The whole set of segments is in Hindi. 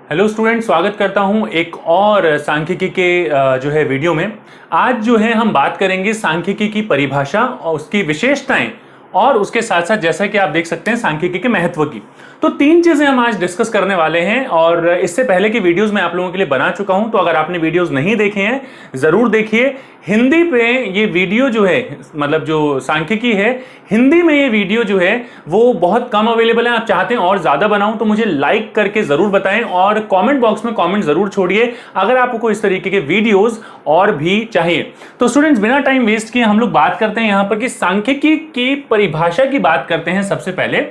हेलो स्टूडेंट, स्वागत करता हूं एक और सांख्यिकी के जो है वीडियो में। आज जो है हम बात करेंगे सांख्यिकी की परिभाषा और उसकी विशेषताएं और उसके साथ साथ जैसा कि आप देख सकते हैं सांख्यिकी के महत्व की। तो तीन चीजें हम आज डिस्कस करने वाले हैं और इससे पहले की वीडियोस मैं आप लोगों के लिए बना चुका हूं, तो अगर आपने वीडियोस नहीं देखे हैं जरूर देखिए। हिंदी पे ये वीडियो जो है, मतलब जो सांख्यिकी है, हिंदी में ये वीडियो जो है वो बहुत कम अवेलेबल है। आप चाहते हैं और ज्यादा बनाऊं तो मुझे लाइक करके जरूर बताएं और कमेंट बॉक्स में कमेंट जरूर छोड़िए अगर आपको इस तरीके के वीडियोस और भी चाहिए। तो स्टूडेंट्स, बिना टाइम वेस्ट किए हम लोग बात करते हैं यहां पर कि सांख्यिकी की परिभाषा की बात करते हैं। सबसे पहले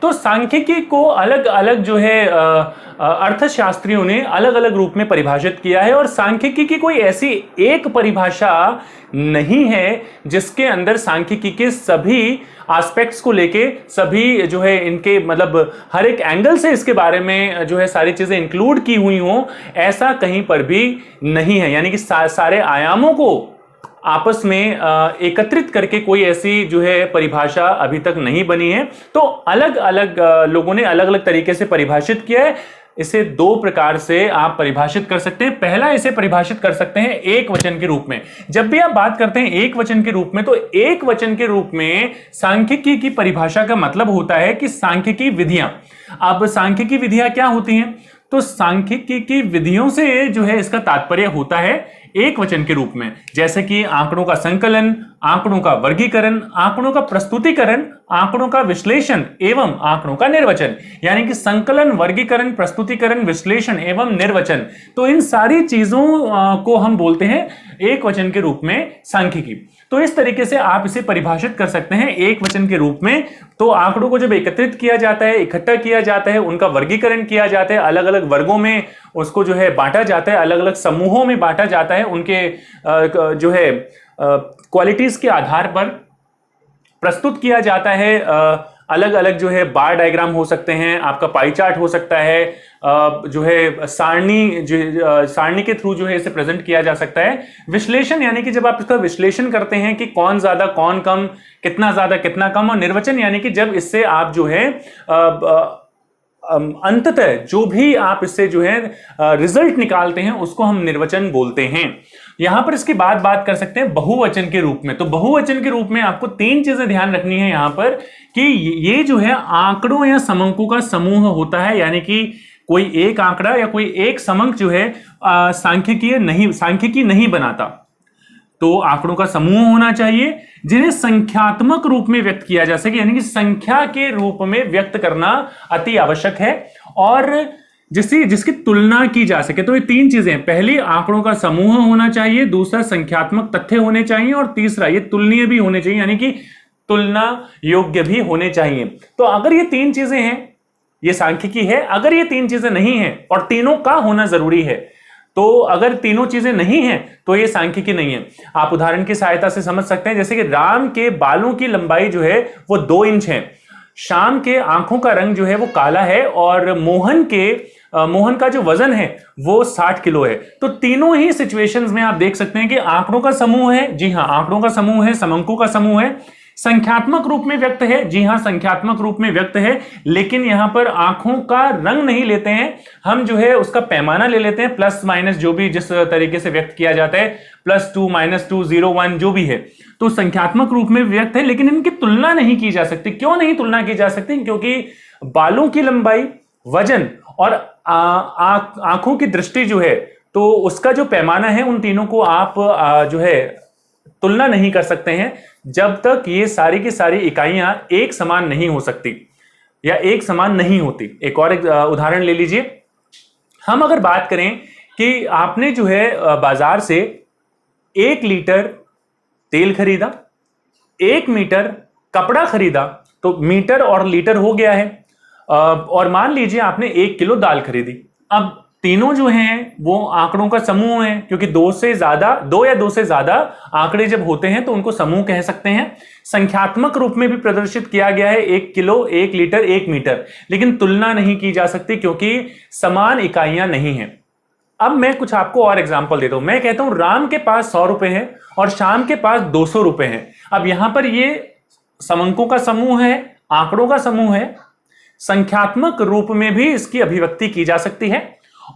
तो सांख्यिकी को अलग अलग जो है अर्थशास्त्रियों ने अलग अलग रूप में परिभाषित किया है और सांख्यिकी की कोई ऐसी एक परिभाषा नहीं है जिसके अंदर सांख्यिकी के सभी एस्पेक्ट्स को लेके सभी जो है इनके मतलब हर एक एंगल से इसके बारे में जो है सारी चीजें इंक्लूड की हुई हो, ऐसा कहीं पर भी नहीं है। यानी कि सारे आयामों को आपस में एकत्रित करके कोई ऐसी जो है परिभाषा अभी तक नहीं बनी है। तो अलग अलग लोगों ने अलग अलग तरीके से परिभाषित किया है। इसे दो प्रकार से आप परिभाषित कर सकते हैं। पहला, इसे परिभाषित कर सकते हैं एक वचन के रूप में। जब भी आप बात करते हैं एक वचन के रूप में, तो एक वचन के रूप में सांख्यिकी की परिभाषा का मतलब होता है कि सांख्यिकी विधियां। अब सांख्यिकी विधियां क्या होती हैं? तो सांख्यिकी की विधियों से जो है इसका तात्पर्य होता है एक वचन के रूप में, जैसे कि आंकड़ों का संकलन, आंकड़ों का वर्गीकरण, आंकड़ों का प्रस्तुतिकरण, आंकड़ों का विश्लेषण एवं आंकड़ों का निर्वचन। यानी कि संकलन, वर्गीकरण, प्रस्तुतिकरण, विश्लेषण एवं निर्वचन, तो इन सारी चीजों को हम बोलते हैं एक वचन के रूप में सांख्यिकी। तो इस तरीके से आप इसे परिभाषित कर सकते हैं एक वचन के रूप में। तो आंकड़ों को जब एकत्रित किया जाता है, इकट्ठा किया जाता है, उनका वर्गीकरण किया जाता है, अलग अलग वर्गों में उसको जो है बांटा जाता है, अलग अलग समूहों में बांटा जाता है, उनके जो है क्वालिटीज के आधार पर प्रस्तुत किया जाता है। अलग अलग जो है बार डायग्राम हो सकते हैं, आपका पाई चार्ट हो सकता है, जो है सारणी के थ्रू जो है इसे प्रेजेंट किया जा सकता है। विश्लेषण यानी कि जब आप इसका विश्लेषण करते हैं कि कौन ज्यादा कौन कम, कितना ज्यादा कितना कम। और निर्वचन यानी कि जब इससे आप जो है अंततः जो भी आप इससे जो है रिजल्ट निकालते हैं उसको हम निर्वचन बोलते हैं। यहां पर इसकी बात कर सकते हैं बहुवचन के रूप में। तो बहुवचन के रूप में आपको तीन चीजें ध्यान रखनी है यहां पर कि ये जो है आंकड़ों या समंकों का समूह होता है। यानी कि कोई एक आंकड़ा या कोई एक समंक जो है सांख्यिकी नहीं बनाता। तो आंकड़ों का समूह होना चाहिए जिन्हें संख्यात्मक रूप में व्यक्त किया जा सके, यानी कि संख्या के रूप में व्यक्त करना अति आवश्यक है और जिसकी तुलना की जा सके। तो ये तीन चीजें, पहली आंकड़ों का समूह होना चाहिए, दूसरा संख्यात्मक तथ्य होने चाहिए और तीसरा ये तुलनीय भी होने चाहिए, यानी कि तुलना योग्य भी होने चाहिए। तो अगर ये तीन चीजें हैं, ये सांख्यिकी है। अगर ये तीन चीजें नहीं है और तीनों का होना जरूरी है, तो अगर तीनों चीजें नहीं हैं तो ये सांख्यिकी नहीं है। आप उदाहरण की सहायता से समझ सकते हैं, जैसे कि राम के बालों की लंबाई जो है वो 2 इंच है, श्याम के आंखों का रंग जो है वो काला है और मोहन का जो वजन है वो 60 किलो है। तो तीनों ही सिचुएशंस में आप देख सकते हैं कि आंकड़ों का समूह है, जी हां आंकड़ों का समूह है, समंकों का समूह है, संख्यात्मक रूप में व्यक्त है, जी हां संख्यात्मक रूप में व्यक्त है, लेकिन यहां पर आंखों का रंग नहीं लेते हैं हम, जो है उसका पैमाना ले लेते हैं, प्लस माइनस जो भी जिस तरीके से व्यक्त किया जाता है, +2 -2 0 1 जो भी है, तो संख्यात्मक रूप में व्यक्त है। लेकिन इनकी तुलना नहीं की जा सकती। क्यों नहीं तुलना की जा सकती? क्योंकि बालों की लंबाई, वजन और आंखों की दृष्टि जो है, तो उसका जो पैमाना है, उन तीनों को आप जो है तुलना नहीं कर सकते हैं जब तक ये सारी की सारी इकाइयां एक समान नहीं हो सकती या एक समान नहीं होती। एक और उदाहरण ले लीजिए। हम अगर बात करें कि आपने जो है बाजार से 1 लीटर तेल खरीदा, 1 मीटर कपड़ा खरीदा, तो मीटर और लीटर हो गया है। और मान लीजिए आपने 1 किलो दाल खरीदी। अब तीनों जो हैं वो आंकड़ों का समूह है, क्योंकि दो या दो से ज्यादा आंकड़े जब होते हैं तो उनको समूह कह सकते हैं। संख्यात्मक रूप में भी प्रदर्शित किया गया है 1 किलो, 1 लीटर, 1 मीटर, लेकिन तुलना नहीं की जा सकती क्योंकि समान इकाइयां नहीं है। अब मैं कुछ आपको और एग्जांपल देता हूं। मैं कहता हूं राम के पास 100 रुपए हैं और श्याम के पास 200 रुपए हैं। अब यहां पर ये समंकों का समूह है, आंकड़ों का समूह है, संख्यात्मक रूप में भी इसकी अभिव्यक्ति की जा सकती है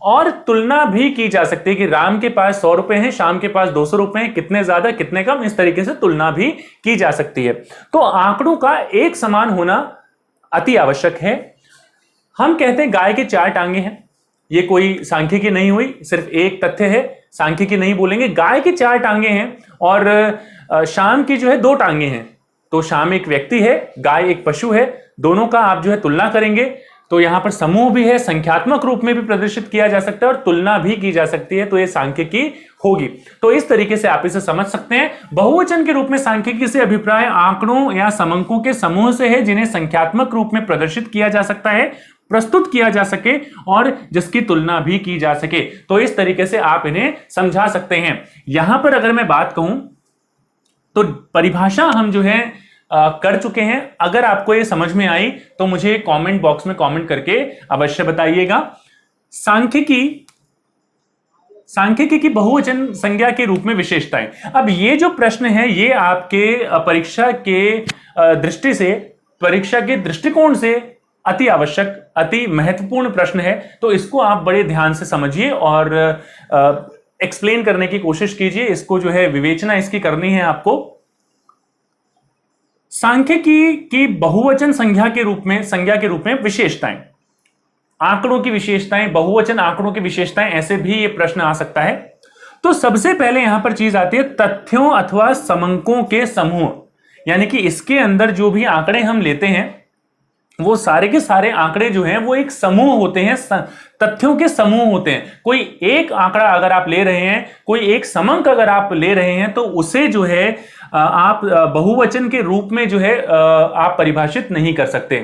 और तुलना भी की जा सकती है कि राम के पास 100 रुपए हैं, श्याम के पास 200 रुपए हैं, कितने ज्यादा कितने कम, इस तरीके से तुलना भी की जा सकती है। तो आंकड़ों का एक समान होना अति आवश्यक है। हम कहते हैं गाय के 4 टांगे हैं, ये कोई सांख्यिकी नहीं हुई, सिर्फ एक तथ्य है, सांख्यिकी नहीं बोलेंगे। गाय के 4 टांगे हैं और श्याम की जो है 2 टांगे हैं। तो श्याम एक व्यक्ति है, गाय एक पशु है, दोनों का आप जो है तुलना करेंगे तो यहां पर समूह भी है, संख्यात्मक रूप में भी प्रदर्शित किया जा सकता है और तुलना भी की जा सकती है, तो यह सांख्यिकी होगी। तो इस तरीके से आप इसे समझ सकते हैं। बहुवचन के रूप में सांख्यिकी से अभिप्राय आंकड़ों या समंकों के समूह से है जिन्हें संख्यात्मक रूप में प्रदर्शित किया जा सकता है, प्रस्तुत किया जा सके और जिसकी तुलना भी की जा सके। तो इस तरीके से आप इन्हें समझा सकते हैं। यहां पर अगर मैं बात कहूं तो परिभाषा हम जो है कर चुके हैं। अगर आपको ये समझ में आई तो मुझे कमेंट बॉक्स में कमेंट करके अवश्य बताइएगा। सांख्यिकी की बहुवचन संज्ञा के रूप में विशेषताएं। अब ये जो प्रश्न है ये आपके परीक्षा के दृष्टि से, परीक्षा के दृष्टिकोण से अति आवश्यक, अति महत्वपूर्ण प्रश्न है। तो इसको आप बड़े ध्यान से समझिए और एक्सप्लेन करने की कोशिश कीजिए। इसको जो है विवेचना इसकी करनी है आपको। सांख्यिकी की बहुवचन संज्ञा के रूप में विशेषताएं, आंकड़ों की विशेषताएं, बहुवचन आंकड़ों की विशेषताएं, ऐसे भी ये प्रश्न आ सकता है। तो सबसे पहले यहां पर चीज आती है तथ्यों अथवा समंकों के समूह, यानी कि इसके अंदर जो भी आंकड़े हम लेते हैं वो सारे के सारे आंकड़े जो हैं वो एक समूह होते हैं, तथ्यों के समूह होते हैं। कोई एक आंकड़ा अगर आप ले रहे हैं, कोई एक समंक अगर आप ले रहे हैं तो उसे जो है आप बहुवचन के रूप में जो है आप परिभाषित नहीं कर सकते।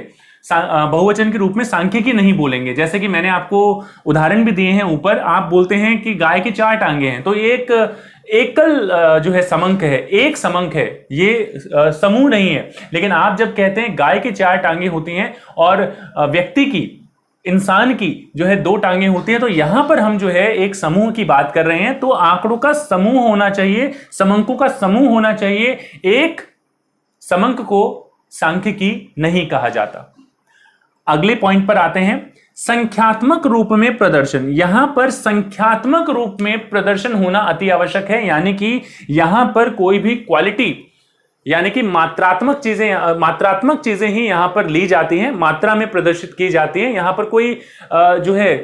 बहुवचन के रूप में सांख्यिकी नहीं बोलेंगे। जैसे कि मैंने आपको उदाहरण भी दिए हैं ऊपर, आप बोलते हैं कि गाय के 4 टांगे हैं, तो एक एकल जो है समंक है, एक समंक है, ये समूह नहीं है। लेकिन आप जब कहते हैं गाय के 4 टांगे होती हैं और व्यक्ति की, इंसान की जो है 2 टांगे होती हैं, तो यहां पर हम जो है एक समूह की बात कर रहे हैं। तो आंकड़ों का समूह होना चाहिए, समंकों का समूह होना चाहिए। एक समंक को सांख्यिकी नहीं कहा जाता। अगले पॉइंट पर आते हैं, संख्यात्मक रूप में प्रदर्शन। यहां पर संख्यात्मक रूप में प्रदर्शन होना अति आवश्यक है, यानी कि यहां पर कोई भी क्वालिटी, यानी कि मात्रात्मक चीजें ही यहां पर ली जाती हैं, मात्रा में प्रदर्शित की जाती हैं। यहां पर कोई जो है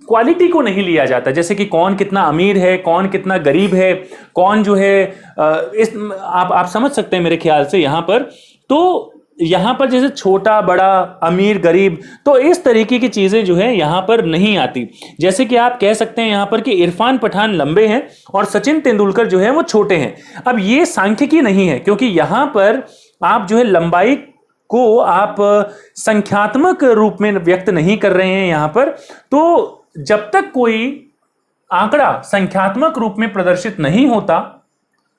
क्वालिटी को नहीं लिया जाता, जैसे कि कौन कितना अमीर है, कौन कितना गरीब है, कौन जो है आप समझ सकते हैं मेरे ख्याल से यहां पर। तो यहां पर जैसे छोटा बड़ा, अमीर गरीब, तो इस तरीके की चीजें जो है यहां पर नहीं आती। जैसे कि आप कह सकते हैं यहां पर कि इरफान पठान लंबे हैं और सचिन तेंदुलकर जो है वो छोटे हैं। अब ये सांख्यिकी नहीं है, क्योंकि यहां पर आप जो है लंबाई को आप संख्यात्मक रूप में व्यक्त नहीं कर रहे हैं यहां पर। तो जब तक कोई आंकड़ा संख्यात्मक रूप में प्रदर्शित नहीं होता,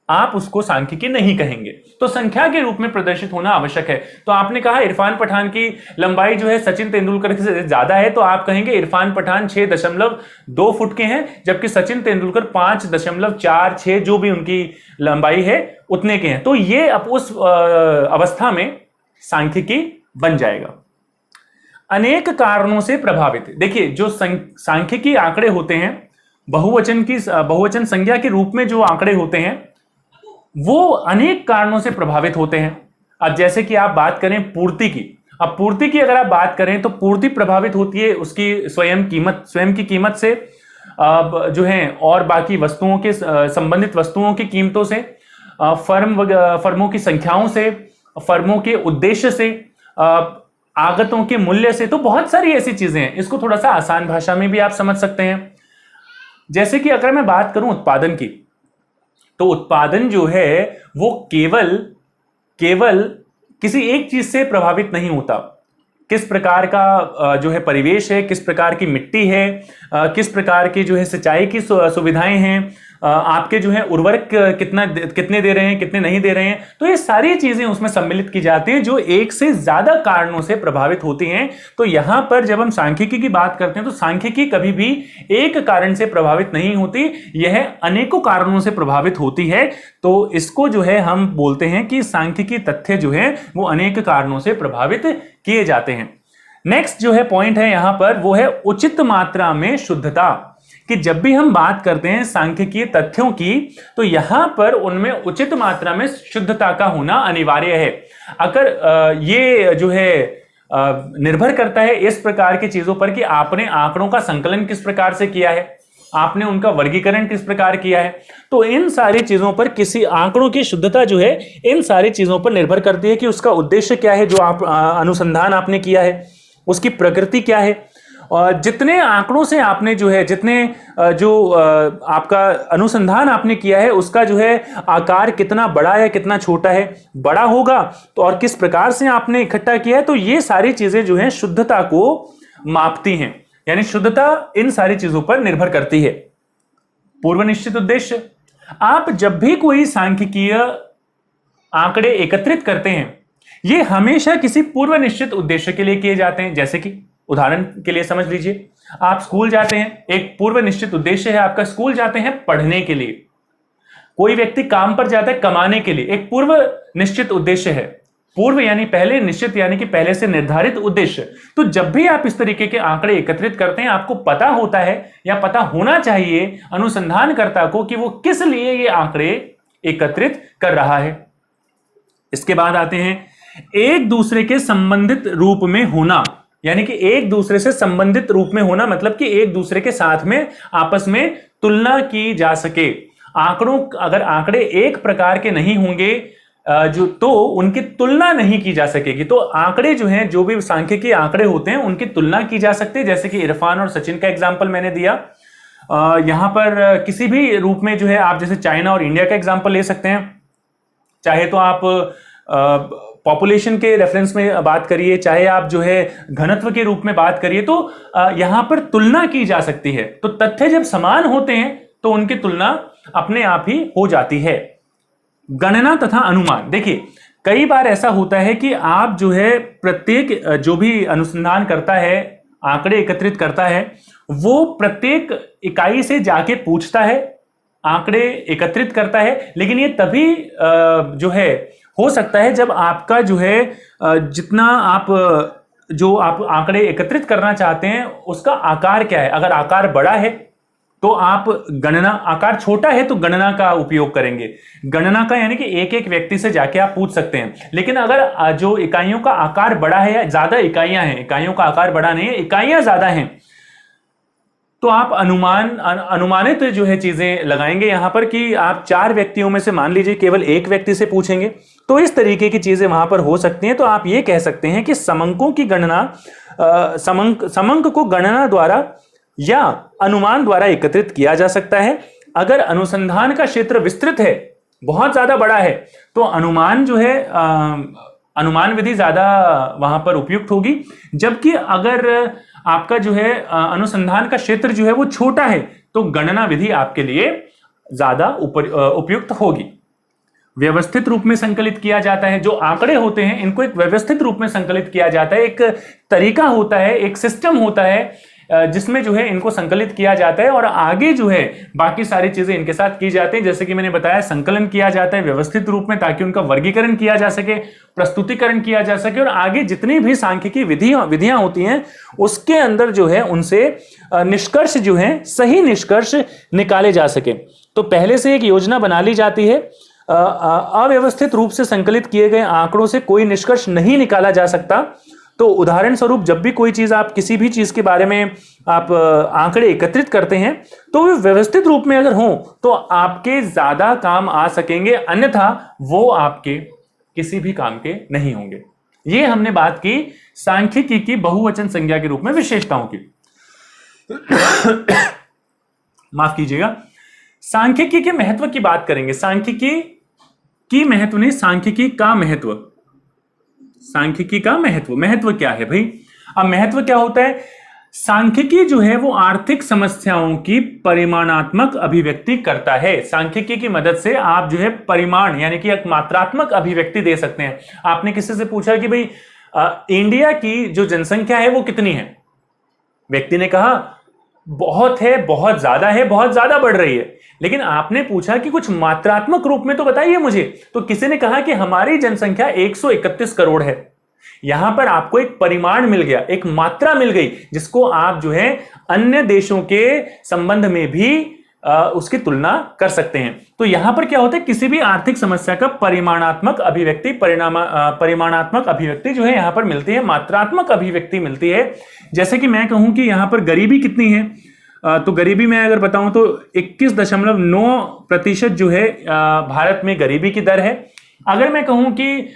आप उसको सांख्यिकी नहीं कहेंगे। तो संख्या के रूप में प्रदर्शित होना आवश्यक है। तो आपने कहा इरफान पठान की लंबाई जो है सचिन तेंदुलकर से ज्यादा है, तो आप कहेंगे इरफान पठान 6.2 फुट के हैं, जबकि सचिन तेंदुलकर 5.46 जो भी उनकी लंबाई है उतने के हैं। तो ये अब उस अवस्था में सांख्यिकी बन जाएगा। अनेक कारणों से प्रभावित। देखिए, जो सांख्यिकी आंकड़े होते हैं, बहुवचन संज्ञा के रूप में जो आंकड़े होते हैं वो अनेक कारणों से प्रभावित होते हैं। अब जैसे कि आप बात करें पूर्ति की, अब पूर्ति की अगर आप बात करें तो पूर्ति प्रभावित होती है उसकी स्वयं की कीमत से, जो है, और बाकी वस्तुओं के, संबंधित वस्तुओं की कीमतों से, फर्मों की संख्याओं से, फर्मों के उद्देश्य से, आगतों के मूल्य से। तो बहुत सारी ऐसी चीजें हैं। इसको थोड़ा सा आसान भाषा में भी आप समझ सकते हैं। जैसे कि अगर मैं बात करूं उत्पादन की, तो उत्पादन जो है वो केवल किसी एक चीज से प्रभावित नहीं होता। किस प्रकार का जो है परिवेश है, किस प्रकार की मिट्टी है, किस प्रकार की जो है सिंचाई की सुविधाएं हैं, आपके जो है उर्वरक कितने दे रहे हैं, कितने नहीं दे रहे हैं। तो ये सारी चीजें उसमें सम्मिलित की जाती हैं जो एक से ज्यादा कारणों से प्रभावित होती हैं। तो यहां पर जब हम सांख्यिकी की बात करते हैं तो सांख्यिकी कभी भी एक कारण से प्रभावित नहीं होती, यह अनेकों कारणों से प्रभावित होती है। तो इसको जो है हम बोलते हैं कि सांख्यिकी तथ्य जो है वो अनेक कारणों से प्रभावित किए जाते हैं। नेक्स्ट जो है पॉइंट है यहां पर, वो है उचित मात्रा में शुद्धता। कि जब भी हम बात करते हैं सांख्यिकीय तथ्यों की, तो यहां पर उनमें उचित मात्रा में शुद्धता का होना अनिवार्य है। अगर ये जो है निर्भर करता है इस प्रकार की चीजों पर कि आपने आंकड़ों का संकलन किस प्रकार से किया है, आपने उनका वर्गीकरण किस प्रकार किया है। तो इन सारी चीजों पर, किसी आंकड़ों की शुद्धता जो है इन सारी चीजों पर निर्भर करती है कि उसका उद्देश्य क्या है, जो आप अनुसंधान आपने किया है उसकी प्रकृति क्या है, और जितने आंकड़ों से आपने जो है, जितने जो आपका अनुसंधान आपने किया है उसका जो है आकार कितना बड़ा है कितना छोटा है, बड़ा होगा तो और किस प्रकार से आपने इकट्ठा किया है, तो ये सारी चीजें जो है शुद्धता को मापती हैं। यानी शुद्धता इन सारी चीजों पर निर्भर करती है। पूर्व निश्चित उद्देश्य, आप जब भी कोई सांख्यिकीय आंकड़े एकत्रित करते हैं ये हमेशा किसी पूर्व निश्चित उद्देश्य के लिए किए जाते हैं। जैसे कि उदाहरण के लिए समझ लीजिए, आप स्कूल जाते हैं, एक पूर्व निश्चित उद्देश्य है आपका, स्कूल जाते हैं पढ़ने के लिए। कोई व्यक्ति काम पर जाता है कमाने के लिए, एक पूर्व निश्चित उद्देश्य है। पूर्व यानी पहले, निश्चित यानी कि पहले से निर्धारित उद्देश्य। तो जब भी आप इस तरीके के आंकड़े एकत्रित करते हैं, आपको पता होता है या पता होना चाहिए अनुसंधानकर्ता को कि वो किस लिए ये आंकड़े एकत्रित कर रहा है। इसके बाद आते हैं एक दूसरे के संबंधित रूप में होना। यानी कि एक दूसरे से संबंधित रूप में होना मतलब कि एक दूसरे के साथ में आपस में तुलना की जा सके। आंकड़ों, अगर आंकड़े एक प्रकार के नहीं होंगे जो, तो उनकी तुलना नहीं की जा सकेगी। तो आंकड़े जो हैं, जो भी सांख्यिकी आंकड़े होते हैं उनकी तुलना की जा सकती है। जैसे कि इरफान और सचिन का एग्जाम्पल मैंने दिया। यहां पर किसी भी रूप में जो है आप जैसे चाइना और इंडिया का एग्जाम्पल ले सकते हैं। चाहे तो आप पॉपुलेशन के रेफरेंस में बात करिए, चाहे आप जो है घनत्व के रूप में बात करिए, तो यहां पर तुलना की जा सकती है। तो तथ्य जब समान होते हैं तो उनकी तुलना अपने आप ही हो जाती है। गणना तथा अनुमान, देखिए कई बार ऐसा होता है कि आप जो है प्रत्येक, जो भी अनुसंधान करता है, आंकड़े एकत्रित करता है, वो प्रत्येक इकाई से जाके पूछता है, आंकड़े एकत्रित करता है। लेकिन ये तभी जो है हो सकता है जब आपका जो है जितना आप जो आप आंकड़े एकत्रित करना चाहते हैं उसका आकार क्या है। अगर आकार बड़ा है तो आप गणना, आकार छोटा है तो गणना का उपयोग करेंगे। गणना का यानी कि एक एक व्यक्ति से जाके आप पूछ सकते हैं। लेकिन अगर जो इकाइयों का आकार बड़ा है या ज्यादा इकाइयां हैं, इकाइयों का आकार बड़ा नहीं है, इकाइयां ज्यादा हैं, तो आप अनुमानित जो है चीजें लगाएंगे यहां पर कि आप 4 व्यक्तियों में से मान लीजिए केवल एक व्यक्ति से पूछेंगे, तो इस तरीके की चीजें वहां पर हो सकती हैं। तो आप ये कह सकते हैं कि समंकों की गणना, समंक को गणना द्वारा या अनुमान द्वारा एकत्रित किया जा सकता है। अगर अनुसंधान का क्षेत्र विस्तृत है, बहुत ज्यादा बड़ा है, तो अनुमान जो है अनुमान विधि ज्यादा वहां पर उपयुक्त होगी। जबकि अगर आपका जो है अनुसंधान का क्षेत्र जो है वो छोटा है, तो गणना विधि आपके लिए ज्यादा उपयुक्त होगी। व्यवस्थित रूप में संकलित किया जाता है। जो आंकड़े होते हैं इनको एक व्यवस्थित रूप में संकलित किया जाता है। एक तरीका होता है, एक सिस्टम होता है जिसमें जो है इनको संकलित किया जाता है और आगे जो है बाकी सारी चीजें इनके साथ की जाती हैं। जैसे कि मैंने बताया, संकलन किया जाता है व्यवस्थित रूप में ताकि उनका वर्गीकरण किया जा सके, प्रस्तुतिकरण किया जा सके, और आगे जितनी भी सांख्यिकी विधियां होती हैं उसके अंदर जो है उनसे निष्कर्ष जो है, सही निष्कर्ष निकाले जा सके। तो पहले से एक योजना बना ली जाती है। अव्यवस्थित रूप से संकलित किए गए आंकड़ों से कोई निष्कर्ष नहीं निकाला जा सकता। तो उदाहरण स्वरूप जब भी कोई चीज, आप किसी भी चीज के बारे में आप आंकड़े एकत्रित करते हैं तो वे व्यवस्थित रूप में अगर हों तो आपके ज्यादा काम आ सकेंगे, अन्यथा वो आपके किसी भी काम के नहीं होंगे। ये हमने बात की सांख्यिकी की बहुवचन संज्ञा के रूप में विशेषताओं की। माफ कीजिएगा, सांख्यिकी के महत्व की बात करेंगे। सांख्यिकी की महत्व नहीं, सांख्यिकी का महत्व। सांख्यिकी का महत्व, महत्व क्या है भाई? अब महत्व क्या होता है? सांख्यिकी जो है वो आर्थिक समस्याओं की परिमाणात्मक अभिव्यक्ति करता है। सांख्यिकी की मदद से आप जो है परिमाण यानी कि एक मात्रात्मक अभिव्यक्ति दे सकते हैं। आपने किसी से पूछा कि भाई इंडिया की जो जनसंख्या है वो कितनी है? व्यक्ति ने कहा बहुत है, बहुत ज्यादा है, बहुत ज्यादा बढ़ रही है। लेकिन आपने पूछा कि कुछ मात्रात्मक रूप में तो बताइए मुझे। तो किसी ने कहा कि हमारी जनसंख्या 131 करोड़ है। यहां पर आपको एक परिमाण मिल गया, एक मात्रा मिल गई, जिसको आप जो है अन्य देशों के संबंध में भी उसकी तुलना कर सकते हैं। तो यहां पर क्या होता है, किसी भी आर्थिक समस्या का परिमाणात्मक अभिव्यक्ति, परिमाणात्मक अभिव्यक्ति जो है यहां पर मिलती है, मात्रात्मक अभिव्यक्ति मिलती है। जैसे कि मैं कहूं कि यहां पर गरीबी कितनी है, तो गरीबी मैं अगर बताऊं तो 21.9% जो है भारत में गरीबी की दर है। अगर मैं कहूं कि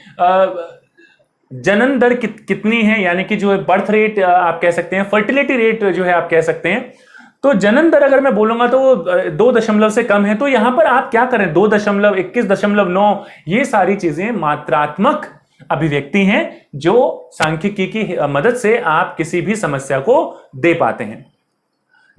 जनन दर कितनी है, यानी कि जो है बर्थ रेट आप कह सकते हैं, फर्टिलिटी रेट जो है आप कह सकते हैं, तो जनन दर अगर मैं बोलूंगा तो 2 दशमलव से कम है। तो यहां पर आप क्या करें, 2.21.9, ये सारी चीजें मात्रात्मक अभिव्यक्ति हैं जो सांख्यिकी की मदद से आप किसी भी समस्या को दे पाते हैं।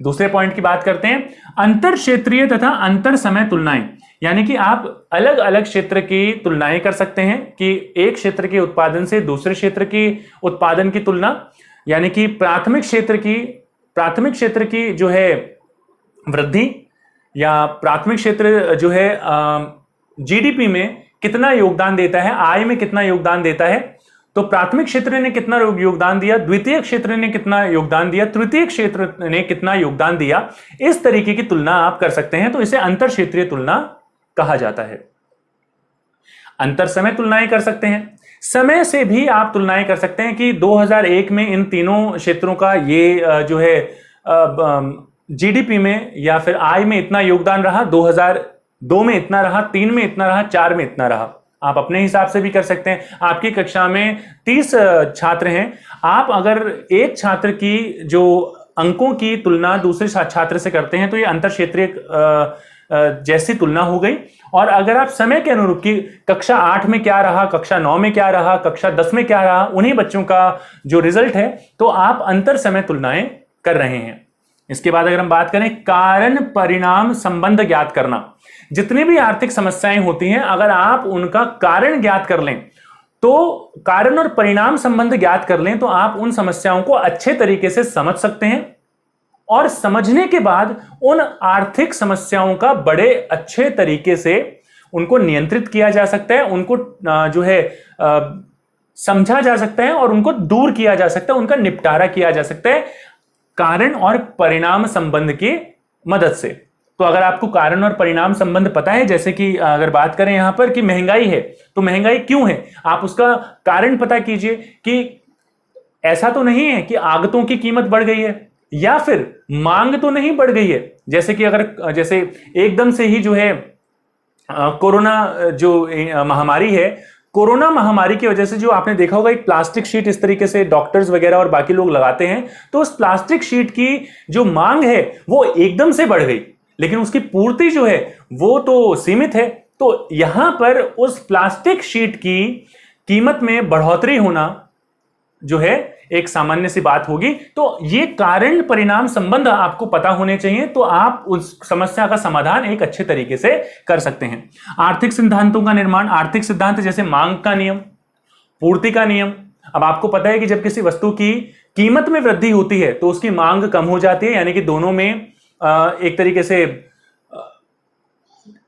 दूसरे पॉइंट की बात करते हैं, अंतर क्षेत्रीय तथा अंतर समय तुलनाएं, यानी कि आप अलग अलग क्षेत्र की तुलनाएं कर सकते हैं कि एक क्षेत्र के उत्पादन से दूसरे क्षेत्र की उत्पादन की तुलना, यानी कि प्राथमिक क्षेत्र की जो है वृद्धि, या प्राथमिक क्षेत्र जो है जीडीपी में कितना योगदान देता है, आय में कितना योगदान देता है, तो प्राथमिक क्षेत्र ने कितना योगदान दिया, द्वितीय क्षेत्र ने कितना योगदान दिया, तृतीय क्षेत्र ने कितना योगदान दिया, इस तरीके की तुलना आप कर सकते हैं। तो इसे अंतर क्षेत्रीय तुलना कहा जाता है। अंतर समय तुलनाएं कर सकते हैं, समय से भी आप तुलनाएं कर सकते हैं कि 2001 में इन तीनों क्षेत्रों का ये जो है जीडीपी में या फिर आय में इतना योगदान रहा, 2002 में इतना रहा, 3 में इतना रहा, 4 में इतना रहा। आप अपने हिसाब से भी कर सकते हैं। आपकी कक्षा में 30 छात्र हैं, आप अगर एक छात्र की जो अंकों की तुलना दूसरे छात्र से करते हैं तो ये अंतर क्षेत्रीय जैसी तुलना हो गई। और अगर आप समय के अनुरूप की कक्षा 8 में क्या रहा, कक्षा 9 में क्या रहा, कक्षा 10 में क्या रहा, उन्हीं बच्चों का जो रिजल्ट है, तो आप अंतर समय तुलनाएं कर रहे हैं। इसके बाद अगर हम बात करें कारण परिणाम संबंध ज्ञात करना, जितनी भी आर्थिक समस्याएं होती हैं, अगर आप उनका कारण ज्ञात कर लें, तो कारण और परिणाम संबंध ज्ञात कर लें, तो आप उन समस्याओं को अच्छे तरीके से समझ सकते हैं और समझने के बाद उन आर्थिक समस्याओं का बड़े अच्छे तरीके से उनको नियंत्रित किया जा सकता है, उनको जो है समझा जा सकता है और उनको दूर किया जा सकता है, उनका निपटारा किया जा सकता है कारण और परिणाम संबंध की मदद से। तो अगर आपको कारण और परिणाम संबंध पता है, जैसे कि अगर बात करें यहां पर कि महंगाई है, तो महंगाई क्यों है, आप उसका कारण पता कीजिए कि ऐसा तो नहीं है कि आगतों की कीमत बढ़ गई है या फिर मांग तो नहीं बढ़ गई है। जैसे कि अगर जैसे एकदम से ही जो है कोरोना जो महामारी है, कोरोना महामारी की वजह से जो आपने देखा होगा एक प्लास्टिक शीट इस तरीके से डॉक्टर्स वगैरह और बाकी लोग लगाते हैं, तो उस प्लास्टिक शीट की जो मांग है वो एकदम से बढ़ गई, लेकिन उसकी पूर्ति जो है वो तो सीमित है। तो यहां पर उस प्लास्टिक शीट की कीमत में बढ़ोतरी होना जो है एक सामान्य सी बात होगी। तो ये कारण परिणाम संबंध आपको पता होने चाहिए, तो आप उस समस्या का समाधान एक अच्छे तरीके से कर सकते हैं। आर्थिक सिद्धांतों का निर्माण, आर्थिक सिद्धांत जैसे मांग का नियम, पूर्ति का नियम। अब आपको पता है कि जब किसी वस्तु की कीमत में वृद्धि होती है तो उसकी मांग कम हो जाती है, यानी कि दोनों में एक तरीके से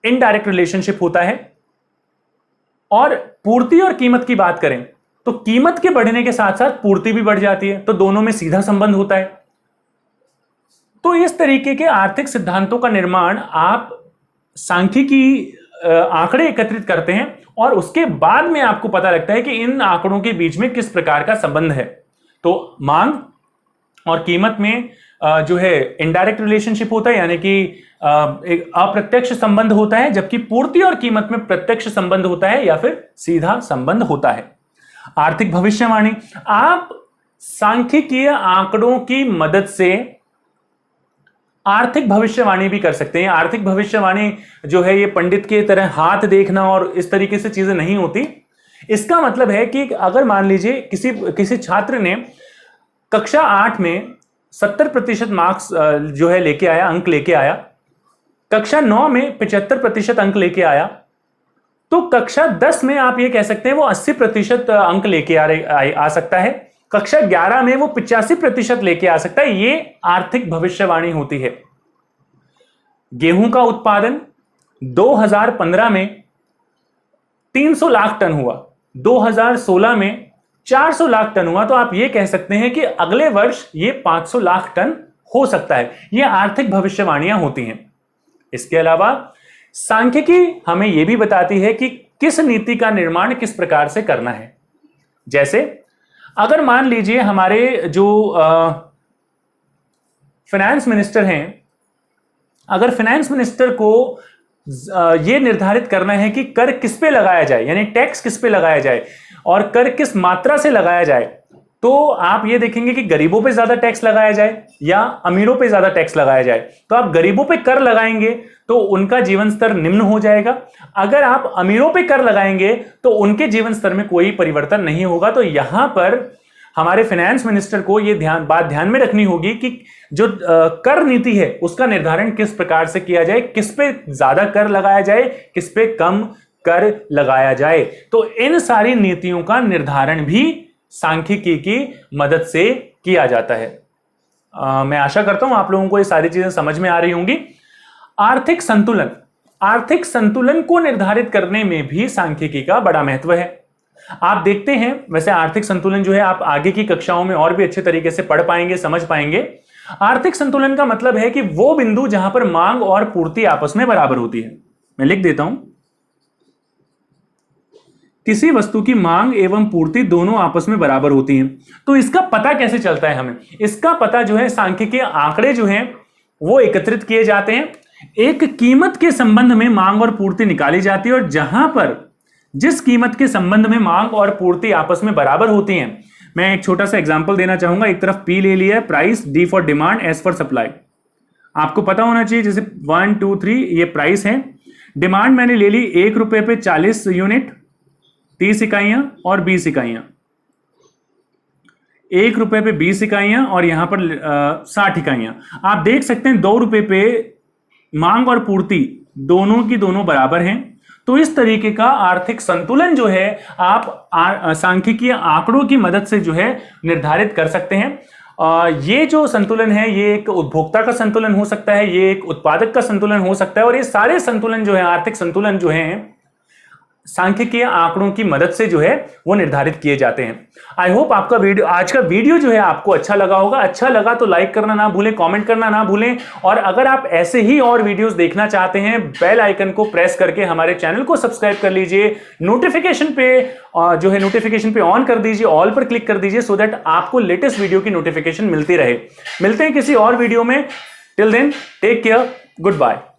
इनडायरेक्ट रिलेशनशिप होता है। और पूर्ति और कीमत की बात करें तो कीमत के बढ़ने के साथ साथ पूर्ति भी बढ़ जाती है, तो दोनों में सीधा संबंध होता है। तो इस तरीके के आर्थिक सिद्धांतों का निर्माण आप सांख्यिकी आंकड़े एकत्रित करते हैं और उसके बाद में आपको पता लगता है कि इन आंकड़ों के बीच में किस प्रकार का संबंध है। तो मांग और कीमत में जो है इनडायरेक्ट रिलेशनशिप होता है, यानी कि एक अप्रत्यक्ष संबंध होता है, जबकि पूर्ति और कीमत में प्रत्यक्ष संबंध होता है या फिर सीधा संबंध होता है। आर्थिक भविष्यवाणी, आप सांख्यिकीय आंकड़ों की मदद से आर्थिक भविष्यवाणी भी कर सकते हैं। आर्थिक भविष्यवाणी जो है ये पंडित की तरह हाथ देखना और इस तरीके से चीजें नहीं होती। इसका मतलब है कि अगर मान लीजिए किसी छात्र ने कक्षा 8 में 70% मार्क्स जो है लेके आया, अंक लेके आया, कक्षा 9 में 75% अंक लेके आया, तो कक्षा 10 में आप ये कह सकते हैं वो 80% अंक लेके आ सकता है, कक्षा 11 में वो 85% लेके आ सकता है। ये आर्थिक भविष्यवाणी होती है। गेहूं का उत्पादन 2015 में 300 लाख टन हुआ, 2016 में 400 लाख टन हुआ तो आप ये कह सकते हैं कि अगले वर्ष ये 500 लाख टन हो सकता है। ये आर्थिक भविष्यवाणियां होती हैं। इसके अलावा सांख्यिकी हमें यह भी बताती है कि किस नीति का निर्माण किस प्रकार से करना है। जैसे अगर मान लीजिए हमारे जो फाइनेंस मिनिस्टर हैं, अगर फाइनेंस मिनिस्टर को यह निर्धारित करना है कि कर किस पे लगाया जाए, यानी टैक्स किस पे लगाया जाए और कर किस मात्रा से लगाया जाए, तो आप ये देखेंगे कि गरीबों पे ज्यादा टैक्स लगाया जाए या अमीरों पे ज्यादा टैक्स लगाया जाए। तो आप गरीबों पे कर लगाएंगे तो उनका जीवन स्तर निम्न हो जाएगा। अगर आप अमीरों पे कर लगाएंगे तो उनके जीवन स्तर में कोई परिवर्तन नहीं होगा। तो यहां पर हमारे फाइनेंस मिनिस्टर को यह बात ध्यान में रखनी होगी कि जो कर नीति है उसका निर्धारण किस प्रकार से किया जाए, किस पे ज्यादा कर लगाया जाए, किस पे कम कर लगाया जाए। तो इन सारी नीतियों का निर्धारण भी सांख्यिकी की मदद से किया जाता है। मैं आशा करता हूं आप लोगों को ये सारी चीजें समझ में आ रही होंगी। आर्थिक संतुलन, आर्थिक संतुलन को निर्धारित करने में भी सांख्यिकी का बड़ा महत्व है। आप देखते हैं, वैसे आर्थिक संतुलन जो है आप आगे की कक्षाओं में और भी अच्छे तरीके से पढ़ पाएंगे, समझ पाएंगे। आर्थिक संतुलन का मतलब है कि वो बिंदु जहां पर मांग और पूर्ति आपस में बराबर होती है। मैं लिख देता हूं, किसी वस्तु की मांग एवं पूर्ति दोनों आपस में बराबर होती हैं। तो इसका पता कैसे चलता है हमें? इसका पता जो है सांख्यिकी आंकड़े जो हैं वो एकत्रित किए जाते हैं, एक कीमत के संबंध में मांग और पूर्ति निकाली जाती है और जहां पर जिस कीमत के संबंध में मांग और पूर्ति आपस में बराबर होती हैं, मैं एक छोटा सा एग्जांपल देना चाहूंगा। एक तरफ पी ले लिया है, price, D for demand, S for supply. आपको पता होना चाहिए, जैसे 1 2 3 ये प्राइस है। डिमांड मैंने ले ली 1 रुपए पे 40 यूनिट, 30 इकाइयां और 20 इकाइयां। 1 रुपए पे 20 इकाइयां और यहां पर 60 इकाइयां। आप देख सकते हैं 2 रुपए पे मांग और पूर्ति दोनों की दोनों बराबर हैं। तो इस तरीके का आर्थिक संतुलन जो है आप सांख्यिकीय आंकड़ों की मदद से जो है निर्धारित कर सकते हैं। ये जो संतुलन है ये एक उपभोक्ता का संतुलन हो सकता है, ये एक उत्पादक का संतुलन हो सकता है और ये सारे संतुलन जो है, आर्थिक संतुलन जो है, सांख्यिकीय आंकड़ों की मदद से जो है वो निर्धारित किए जाते हैं। आई होप आपका वीडियो, आज का वीडियो जो है आपको अच्छा लगा होगा। अच्छा लगा तो लाइक करना ना भूलें, कमेंट करना ना भूलें और अगर आप ऐसे ही और वीडियोस देखना चाहते हैं, बेल आइकन को प्रेस करके हमारे चैनल को सब्सक्राइब कर लीजिए। नोटिफिकेशन पे जो है नोटिफिकेशन पे ऑन कर दीजिए, ऑल पर क्लिक कर दीजिए, सो दैट आपको लेटेस्ट वीडियो की नोटिफिकेशन मिलती रहे। मिलते हैं किसी और वीडियो में। Till then take care, good bye.